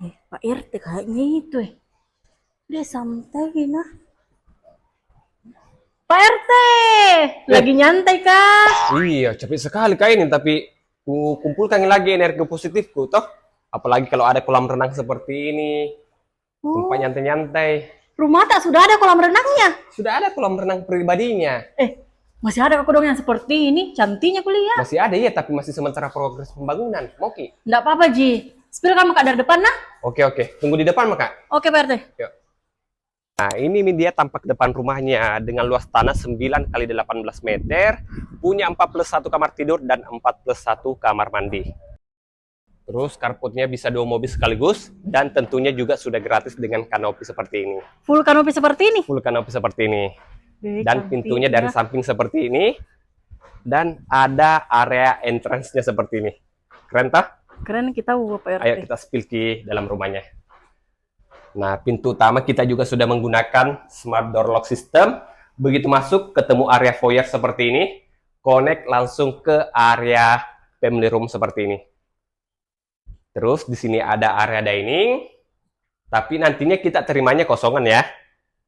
Pak RT kayaknya itu dia santai nah. Pak RT, lagi nyantai kah? Iya, capek sekali kak ini, tapi ku kumpulkan lagi energi positifku, toh. Apalagi kalau ada kolam renang seperti ini, tempat Oh, nyantai-nyantai. rumah tak sudah ada kolam renangnya. Sudah ada kolam renang pribadinya. Masih ada aku dong yang seperti ini, cantiknya kuliah. Masih ada ya, tapi masih sementara progres pembangunan. Oke. Enggak apa-apa, Ji. Spill kamu kak dari depan nah. Oke, oke. Tunggu di depan, Kak. Oke, Pak RT. Yuk. Nah, ini nih dia tampak depan rumahnya dengan luas tanah 9 kali 18 meter, punya 4 plus 1 kamar tidur dan 4 plus 1 kamar mandi. Terus carportnya bisa 2 mobil sekaligus dan tentunya juga sudah gratis dengan kanopi seperti ini. Full kanopi seperti ini. Full kanopi seperti ini. Dan Cantik pintunya dari ya. samping seperti ini dan ada area entrance-nya seperti ini. Keren tak? Keren kita Pak RT. Ayo kita spill ke dalam rumahnya. Nah, pintu utama kita juga sudah menggunakan smart door lock system. Begitu masuk, ketemu area foyer seperti ini. Connect langsung ke area family room seperti ini. Terus di sini ada area dining. Tapi nantinya kita terimanya kosongan ya.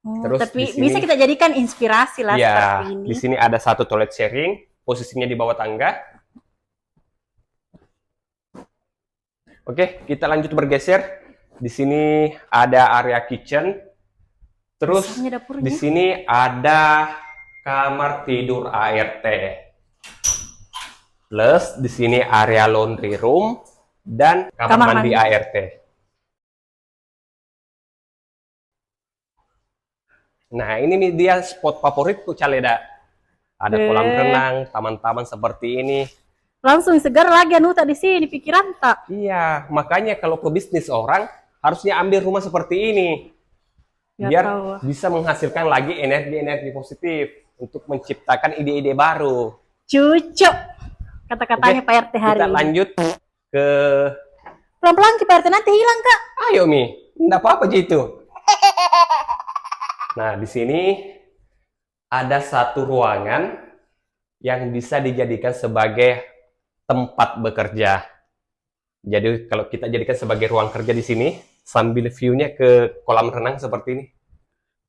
Oh, Terus tapi di sini, bisa kita jadikan inspirasi lah ya, seperti ini. di sini ada satu toilet sharing. Posisinya di bawah tangga. Oke, kita lanjut bergeser. Di sini ada area kitchen. Terus di sini ada kamar tidur ART. Plus di sini area laundry room dan kamar mandi ART. Nah, ini nih dia spot favoritku, Caleda. Ada kolam renang, taman-taman seperti ini. Langsung segar lagi anu tak di sini pikiran tak. Iya, makanya kalau pebisnis orang harusnya ambil rumah seperti ini. Biar bisa menghasilkan lagi energi-energi positif untuk menciptakan ide-ide baru. Cucuk kata-katanya Pak RT hari kita ini. Lanjut ke pelan-pelan Pak RT nanti hilang kak. Ayo Mi, enggak apa-apa gitu. Nah, di sini ada satu ruangan yang bisa dijadikan sebagai tempat bekerja. Jadi kalau kita jadikan sebagai ruang kerja di sini, sambil view-nya ke kolam renang seperti ini.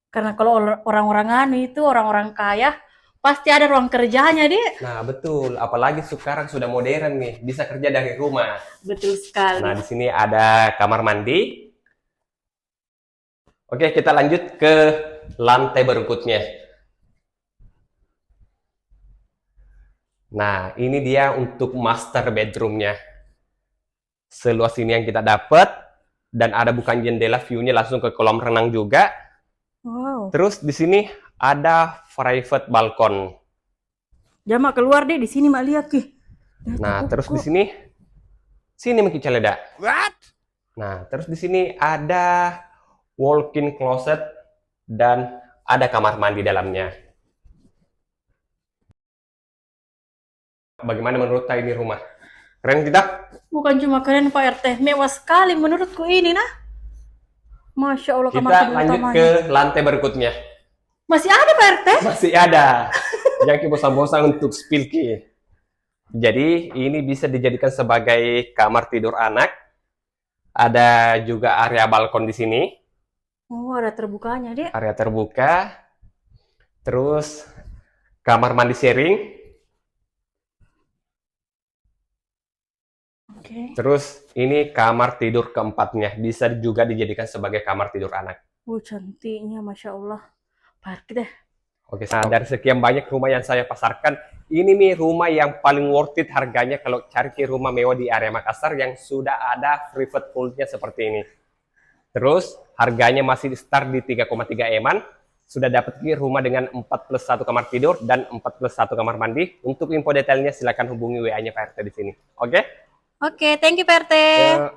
Karena kalau orang-orang itu orang-orang kaya pasti ada ruang kerjanya deh. Nah betul, apalagi sekarang sudah modern nih, bisa kerja dari rumah. Betul sekali. Nah di sini ada kamar mandi. Oke, kita lanjut ke lantai berikutnya. Nah, ini dia untuk master bedroomnya. Seluas ini yang kita dapat, dan ada bukan jendela, view-nya langsung ke kolam renang juga. Wow. Terus di sini ada private balkon. Jamak keluar deh di sini mak lihat ki. Nah, terus di sini Maki Caleda. What? Nah, terus di sini ada walk-in closet dan ada kamar mandi dalamnya. Bagaimana menurut ini rumah? Keren tidak? Bukan cuma keren Pak RT, mewah sekali menurutku ini nah. Masya Allah. Kita lanjut ke lantai berikutnya. Masih ada Pak RT? Masih ada. Jangan bosan-bosan untuk spill ki. Jadi ini bisa dijadikan sebagai kamar tidur anak. Ada juga area balkon di sini. Oh, ada terbukanya deh. Area terbuka. Terus kamar mandi sharing. Terus ini kamar tidur keempatnya, bisa juga dijadikan sebagai kamar tidur anak. Cantiknya, Masya Allah. Parkir deh. Oke, nah dari sekian banyak rumah yang saya pasarkan, ini nih rumah yang paling worth it harganya kalau cari rumah mewah di area Makassar yang sudah ada private pool-nya seperti ini. Terus harganya masih start di 3,3 M-an, sudah dapat rumah dengan 4 plus 1 kamar tidur dan 4 plus 1 kamar mandi. Untuk info detailnya silakan hubungi WA-nya Pak RT di sini. Oke? Oke, thank you Pak RT. Ya.